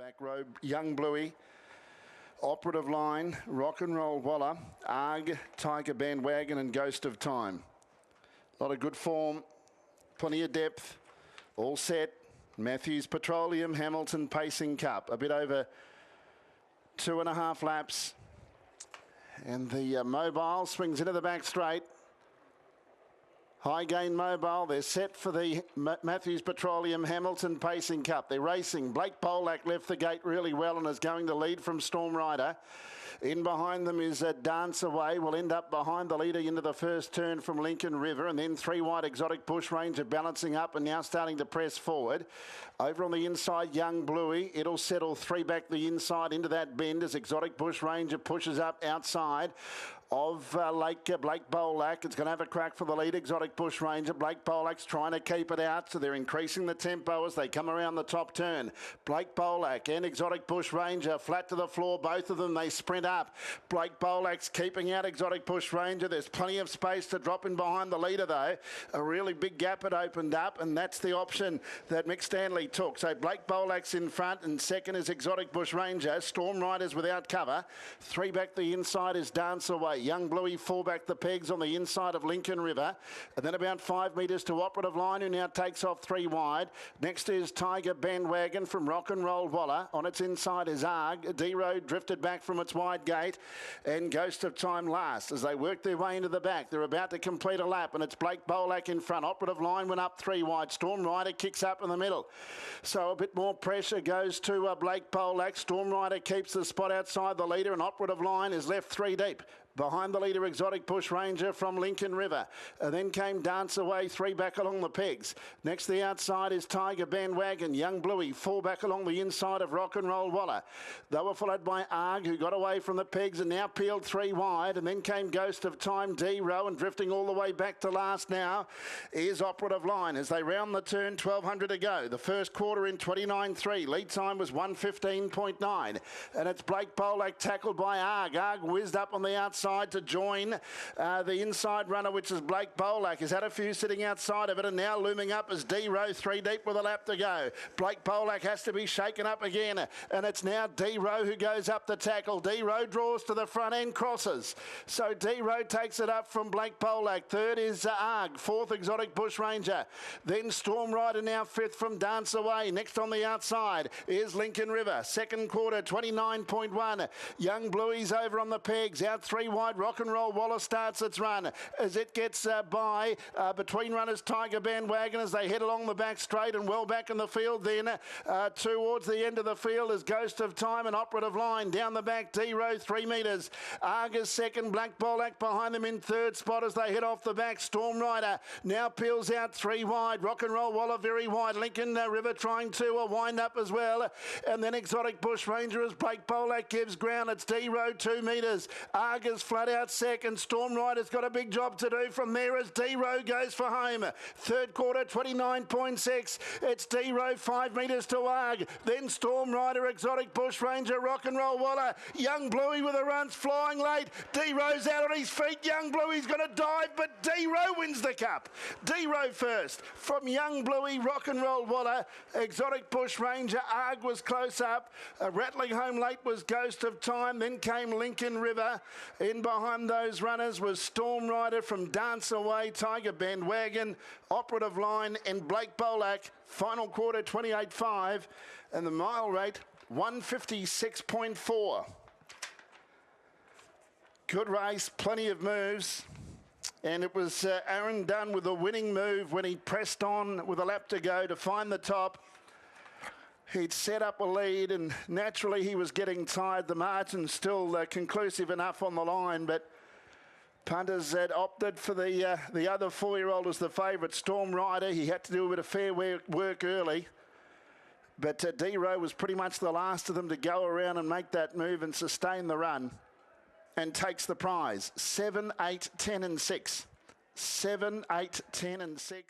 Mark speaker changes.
Speaker 1: back row, Young Bluey, Operative Line, Rocknroll, Walla, Arggghhh, Tiger Bandwagon and Ghost of Time. A lot of good form, plenty of depth, all set. Matthews, Petroleum, Hamilton, Pacing Cup. A bit over 2.5 laps. And the Mobile swings into the back straight. High Gain Mobile, they're set for the Matthews Petroleum Hamilton Pacing Cup. They're racing. Blake Bolak left the gate really well and is going to lead from Storm Rider. In behind them is Dance Away. Will end up behind the leader into the first turn from Lincoln River. And then 3 wide Exotic Bushranger balancing up and now starting to press forward. Over on the inside, Young Bluey. It'll settle 3 back the inside into that bend as Exotic Bushranger pushes up outside of Blake Bolak. It's going to have a crack for the lead, Exotic Bushranger. Blake Bolak's trying to keep it out, so they're increasing the tempo as they come around the top turn. Blake Bolak and Exotic Bushranger flat to the floor, both of them, they sprint up. Blake Bolak's keeping out Exotic Bushranger. There's plenty of space to drop in behind the leader though. A really big gap had opened up, and that's the option that Mick Stanley took. So Blake Bolak's in front, and second is Exotic Bushranger. Storm Riders without cover. 3 back the inside is Dance Away. Young Bluey 4 back the pegs on the inside of Lincoln River. And then about 5 metres to Operative Line, who now takes off 3 wide. Next is Tiger Bandwagon from Rocknroll, Walla. On its inside is Arggghhh. Dee Roe drifted back from its wide gate. And Ghost of Time last as they work their way into the back. They're about to complete a lap, and it's Blake Bolak in front. Operative Line went up 3 wide. Storm Rider kicks up in the middle. So a bit more pressure goes to Blake Bolak. Storm Rider keeps the spot outside the leader, and Operative Line is left 3 deep. Behind the leader, Exotic Bushranger from Lincoln River. Then came Dance Away, 3 back along the pegs. Next the outside is Tiger Bandwagon. Young Bluey, 4 back along the inside of Rocknroll, Walla. They were followed by Arggghhh, who got away from the pegs and now peeled 3 wide. And then came Ghost of Time, Dee Roe, and drifting all the way back to last now is Operative Line. As they round the turn, 1200 to go. The first quarter in 29.3. Lead time was 1:15.9. And it's Blake Bolak tackled by Arggghhh. Arggghhh whizzed up on the outside to join the inside runner, which is Blake Bolak. He's had a few sitting outside of it, and now looming up is Dee Roe, 3 deep with a lap to go. Blake Bolak has to be shaken up again, and it's now Dee Roe who goes up the tackle. Dee Roe draws to the front end, crosses. So Dee Roe takes it up from Blake Bolak. Third is Arggghhh. Fourth, Exotic Bushranger. Then Storm Rider now 5th from Dance Away. Next on the outside is Lincoln River. Second quarter, 29.1. Young Bluey's over on the pegs, out 3 wide. Rocknroll, Walla starts its run as it gets by between runners Tiger Bandwagon as they head along the back straight, and well back in the field then towards the end of the field is Ghost of Time and Operative Line. Down the back, Dee Roe 3 metres. Arggghhh second, Blake Bolak behind them in third spot as they head off the back. Storm Rider now peels out 3 wide. Rocknroll, Walla very wide. Lincoln River trying to wind up as well. And then Exotic Bushranger as Blake Bolak gives ground. It's Dee Roe 2 metres. Arggghh's flat out second. Storm Rider's got a big job to do from there as Dee Roe goes for home. Third quarter, 29.6. It's Dee Roe 5 metres to Arggghhh. Then Storm Rider, Exotic Bushranger, Rocknroll, Walla. Young Bluey with a run's flying late. Dee Roe's out on his feet. Young Bluey's going to dive, but Dee Roe wins the cup. Dee Roe first from Young Bluey, Rocknroll, Walla. Exotic Bushranger, Arggghhh was close up. Rattling home late was Ghost of Time. Then came Lincoln River. In behind those runners was Storm Rider from Dance Away, Tiger Bandwagon, Operative Line and Blake Bolak. Final quarter 28.5 and the mile rate 1:56.4. Good race, plenty of moves. And it was Aaron Dunn with a winning move when he pressed on with a lap to go to find the top. He'd set up a lead, and naturally he was getting tired. The margin's still conclusive enough on the line, but punters had opted for the other 4-year-old as the favourite, Storm Rider. He had to do a bit of fair work early. But Dee Roe was pretty much the last of them to go around and make that move and sustain the run, and takes the prize. 7, 8, 10 and 6. 7, 8, 10 and 6.